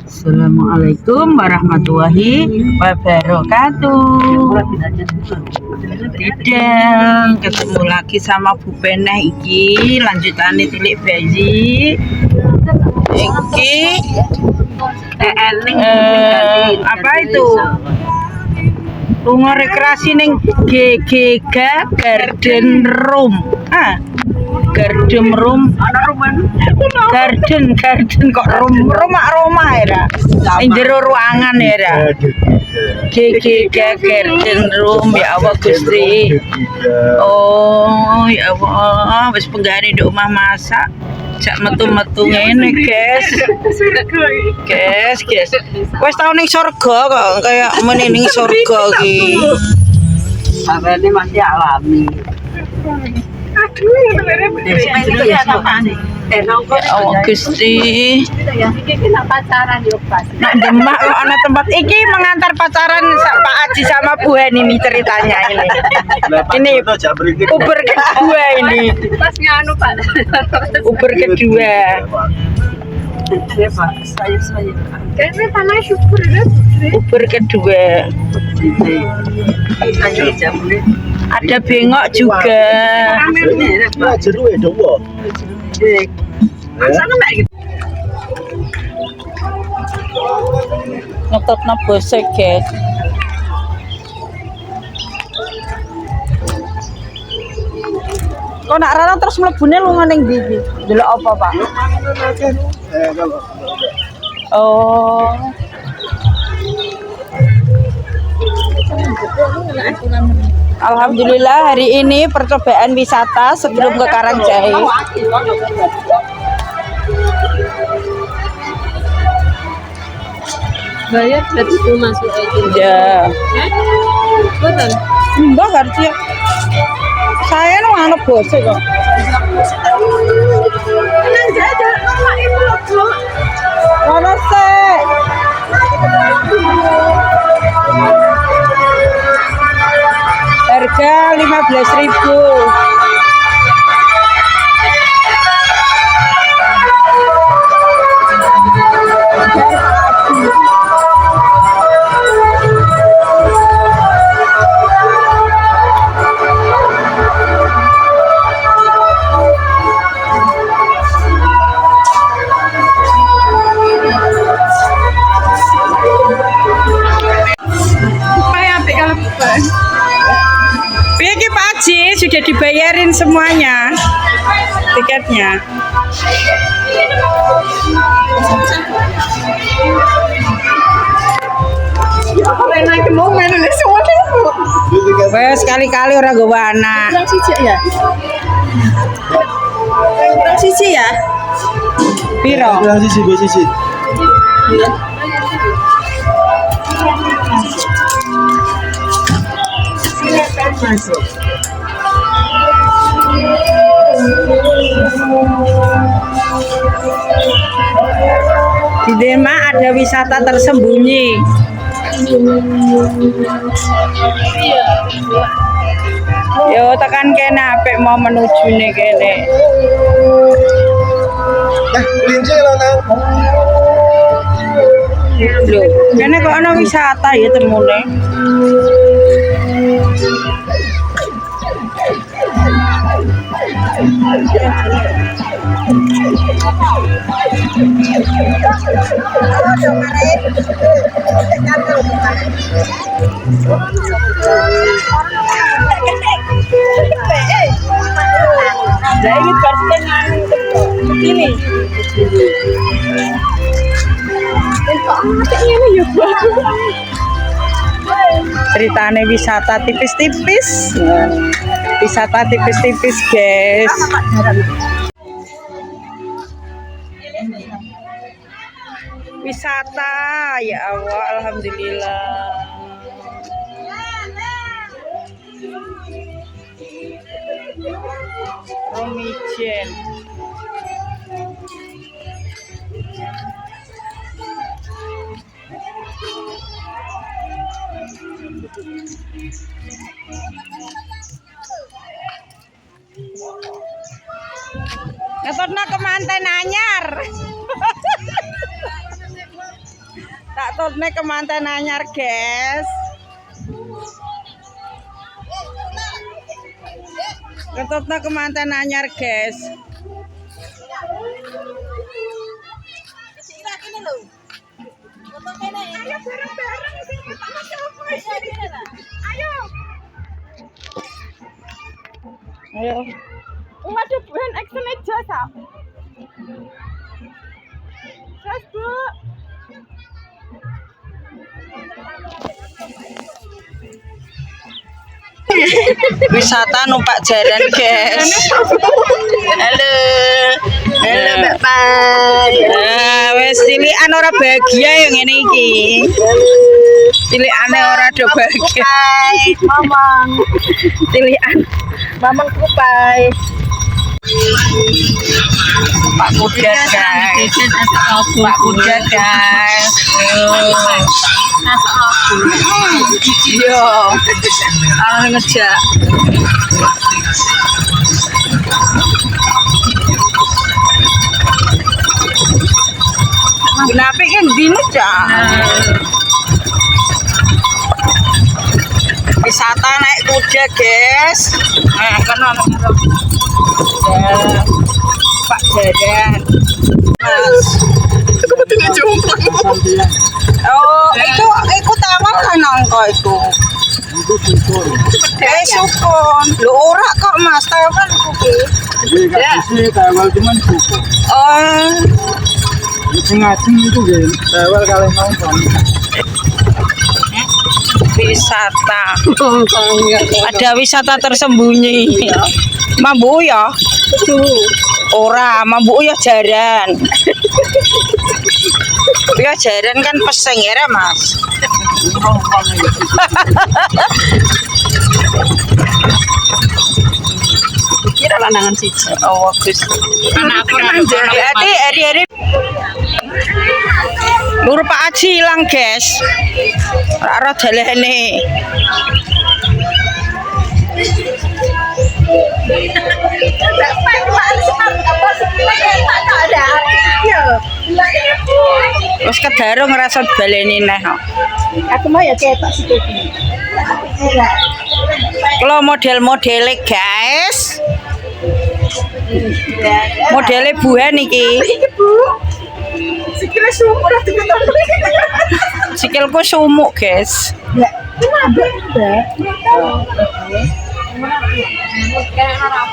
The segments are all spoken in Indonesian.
Assalamualaikum warahmatullahi wabarakatuh. Tidak, ketemu lagi sama Bu Peneh iki, lanjutannya tilik bayi. Iki apa itu? Rumah rekreasi ning GGG Garden Room. Garden Room. Garden kok rumah ya. Ing jero ruangan ya. GGG Garden Room, ya Allah Gusti. Oh ya Allah, wis penggane nduk omah masak. Jak metu-metu ngene, guys. Guys. Wis tau ning surga kok kayak meneh ning surga iki. Sampeyan masih alami. Oh Gusti. Nak Demak kok ana tempat iki mengantar pacaran Pak Haji sama Bu Hen ini ceritanya ini. Ini Uber kedua ini. Pas nganu Pak. Uber kedua. Ya Pak, saya. Kayaknya tanah syukur ya. Uber kedua. Ada bengok juga. Jeruk ya dowo. Ngetotno bose, guys. Kok nak rara terus mlebune lunga ning ndi iki? Delok apa, Pak? Oh. Alhamdulillah hari ini percobaan wisata sebelum ke Karangjahe. Bayar gratis masuk aja. Ya. Betul. Enggak harusnya. Saya nu anu bose kok. Tenang aja, Pak itu loh. Mana sih? Harga 15.000. Iki Pak Haji sudah dibayarin semuanya tiketnya. Wes sekali-kali orang gawa anak. Kurang siji ya? Kurang siji ya? Piro? Kurang sisi. Di Demak ada wisata tersembunyi. Yo tekan kene apik mau menuju nih kene. Linci lho nang. Loh, kene kok ana wisata ya temune. Jadi persengan ini. Ceritane wisata tipis-tipis. Wisata tipis-tipis, guys. Wisata, ya Allah, alhamdulillah. Romijen. Ngetotno ke Manten Anyar. Ketutne kemanten anyar, guys. Ketutne kemanten anyar, guys. Ayo bareng-bareng sing pertama siapa? Ayo. Ayo. Waduh, bukan action aja, Kak. Terus, Bu. Wisata numpak jaran, guys. Halo. Halo, Mbak Pai. Nah, wes tilikan ora bahagia yang ngene iki. Tilikane ora do bahagia. Mamang. Tilikan Mamang Kupai. Pak Kuda, guys. Pak Kuda, guys. Iya. Kalau ngejak. Kenapa kan dino wisata naik kuda, guys. Kan ono Pak Jaran. Mas. Aku betul jomplang. Oh, itu tawar kan angka itu. Itu syukur. Sukun. Lho ora kok Mas, tawar kuwi. Jadi kasih tawar cuman syukur. Oh. Ngajeng itu nggih. Tawar kalau nonton. Wisata. Ada wisata tersembunyi. Mambu ya? Ora, mambu ya jaran. Ya jaran kan peseng ya, Mas. Kira lanangan siji. Oh, bagus. Berarti hari-hari Lur Pak Aji hilang, guys. Ora dalene. Wes kedarung ngrasa baleni neh. Aku mau ya ketok situ. Kalau model-modele, guys. Modele buah niki. Iki, Bu. Sikile sumur lah diketok. Sikilku sumuk, guys. Ya, Mbak.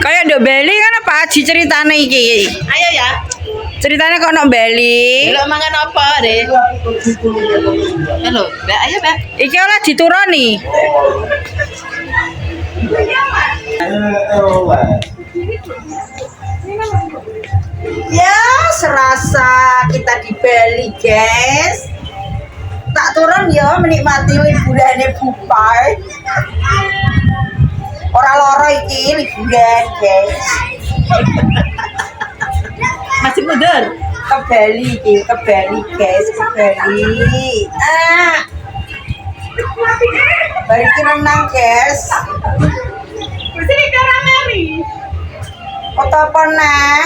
Kayak ndok Bali kan apa Aji ceritane iki? Ayo ya. Ceritanya kok ndok Bali. Lo mangan apa, Dek? Halo, Mbak. Ayo, Mbak. Iki oleh dituruni. Ya, serasa kita di Bali, guys. Tak turun ya menikmati liburane Bupai. Ora loro iki liburan, guys. Masih mundur. Ke Bali iki, ke Bali, guys, ke Bali. Bari ki renang, guys. Sini karameri. Foto apa nah?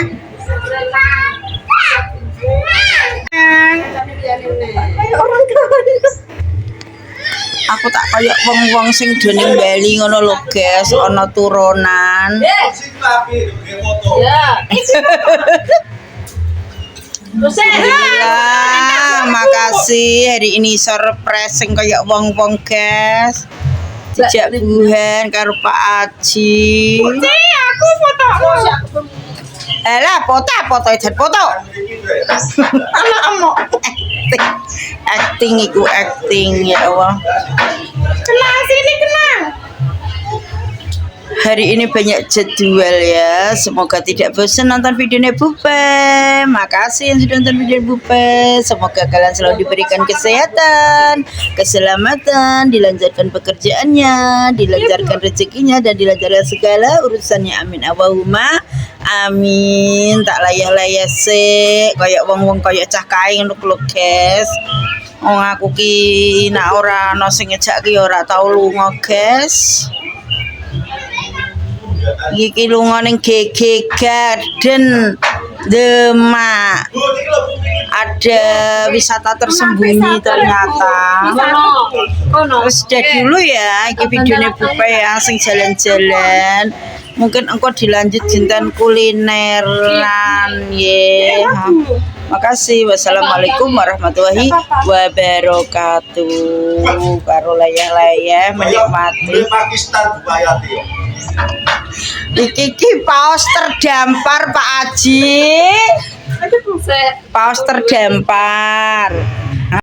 Aku tak kayak wong-wong sing dening Bali ngono lho, guys, ana turunan. Ya. Alhamdulillah, makasih hari ini surprise sing kayak wong-wong, guys. Dijak buhan karo Pak Aji. Aku foto. Alah, foto jan foto. Acting iku acting ya Allah. Kenang sini kenang. Hari ini banyak jadwal ya. Semoga tidak bosan nonton videonya Bupe. Makasih yang sudah nonton video Bupe. Semoga kalian selalu diberikan kesehatan, keselamatan, dilancarkan pekerjaannya, dilancarkan rezekinya, dan dilancarkan segala urusannya. Amin Allahumma amin. Tak layah-layah sih kayak wong-wong kayak cah kain untuk guys. Oh aku ki nak ora ono sing ngejak ki ora tau lunga, guys. Iki lunga ning GG Garden Demak. ada wisata tersembunyi ternyata. Terus jadi dulu ya, iki videonya Bupe ya, sing jalan-jalan. Mungkin engkau dilanjut jinten kulineran ya. Makasih. Wassalamualaikum warahmatullahi wabarakatuh. Karo layah-layah menikmati. Iki paus terdampar Pak Aji. Paus terdampar.